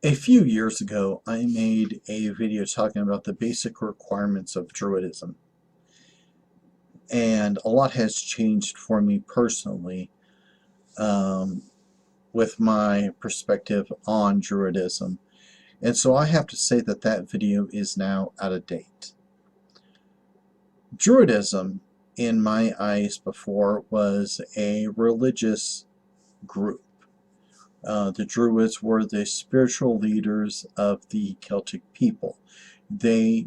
A few years ago, I made a video talking about the basic requirements of Druidism, and a lot has changed for me personally um, with my perspective on Druidism, and so I have to say that that video is now out of date. Druidism, in my eyes before, was a religious group. The Druids were the spiritual leaders of the Celtic people. They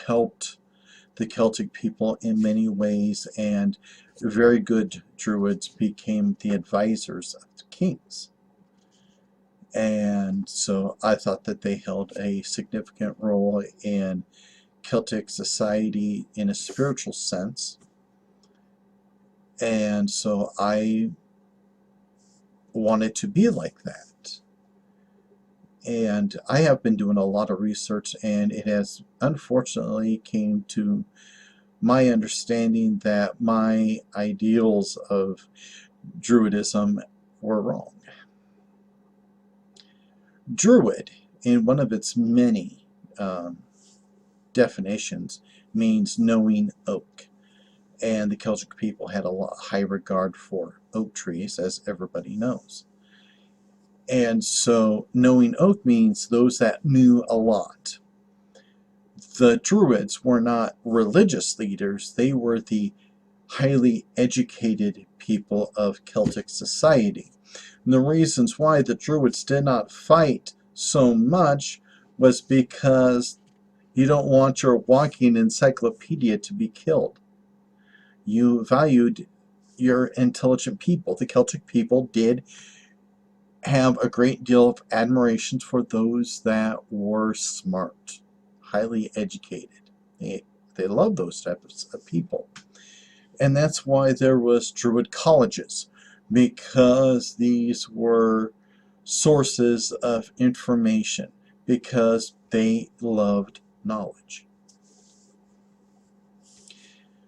helped the Celtic people in many ways, and very good Druids became the advisors of the kings. And so I thought that they held a significant role in Celtic society in a spiritual sense. And so I wanted to be like that. And I have been doing a lot of research, and it has unfortunately came to my understanding that my ideals of Druidism were wrong. Druid, in one of its many definitions, means knowing oak. And the Celtic people had a high regard for oak trees, as everybody knows. And so knowing oak means those that knew a lot. The Druids were not religious leaders, they were the highly educated people of Celtic society. And the reasons why the Druids did not fight so much was because you don't want your walking encyclopedia to be killed. You valued your intelligent people. The Celtic people did have a great deal of admiration for those that were smart, highly educated. They loved those types of people. And that's why there was Druid colleges, because these were sources of information, because they loved knowledge.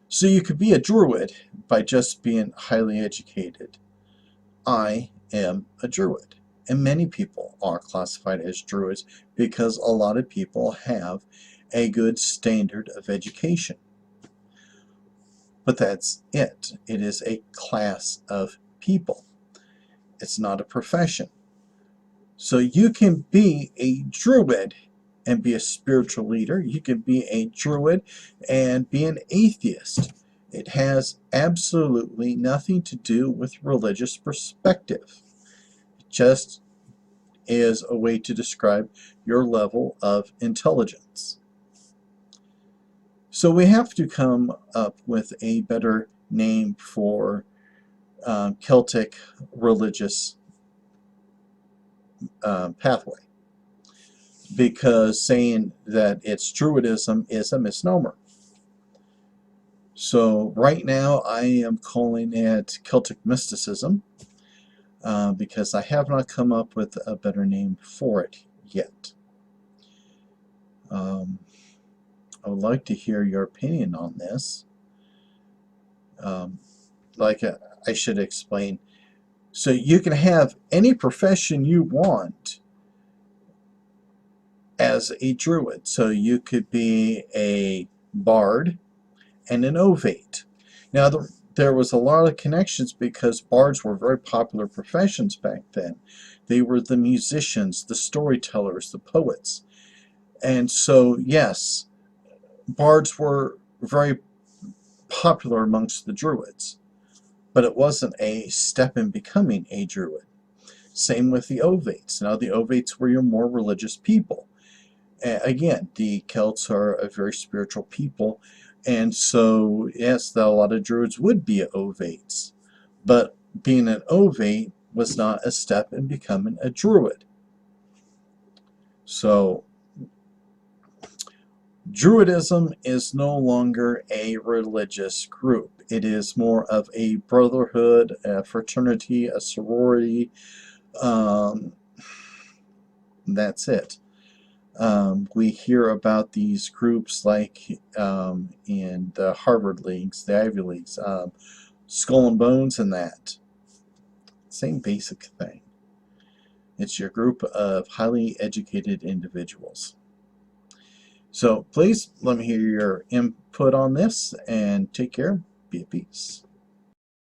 So you could be a Druid by just being highly educated. I am a Druid, and many people are classified as Druids because a lot of people have a good standard of education. But that's it. It is a class of people. It's not a profession. So you can be a Druid and be a spiritual leader. You can be a Druid and be an atheist. It has absolutely nothing to do with religious perspective. It just is a way to describe your level of intelligence. So we have to come up with a better name for Celtic religious pathway, because saying that it's Druidism is a misnomer. So right now I am calling it Celtic mysticism because I have not come up with a better name for it yet. I would like to hear your opinion on this. Like I should explain. So you can have any profession you want as a Druid. So you could be a bard and an ovate. Now there was a lot of connections because bards were very popular professions back then. They were the musicians, the storytellers, the poets. And so yes, bards were very popular amongst the Druids, but it wasn't a step in becoming a Druid. Same with the Ovates. Now the Ovates were your more religious people. Again, the Celts are a very spiritual people, and so yes, a lot of Druids would be Ovates, but being an Ovate was not a step in becoming a Druid. So Druidism is no longer a religious group. It is more of a brotherhood, a fraternity, a sorority. That's it. We hear about these groups like in the Harvard Leagues, the Ivy Leagues, Skull and Bones and that. Same basic thing. It's your group of highly educated individuals. So please let me hear your input on this, and take care. Be at peace.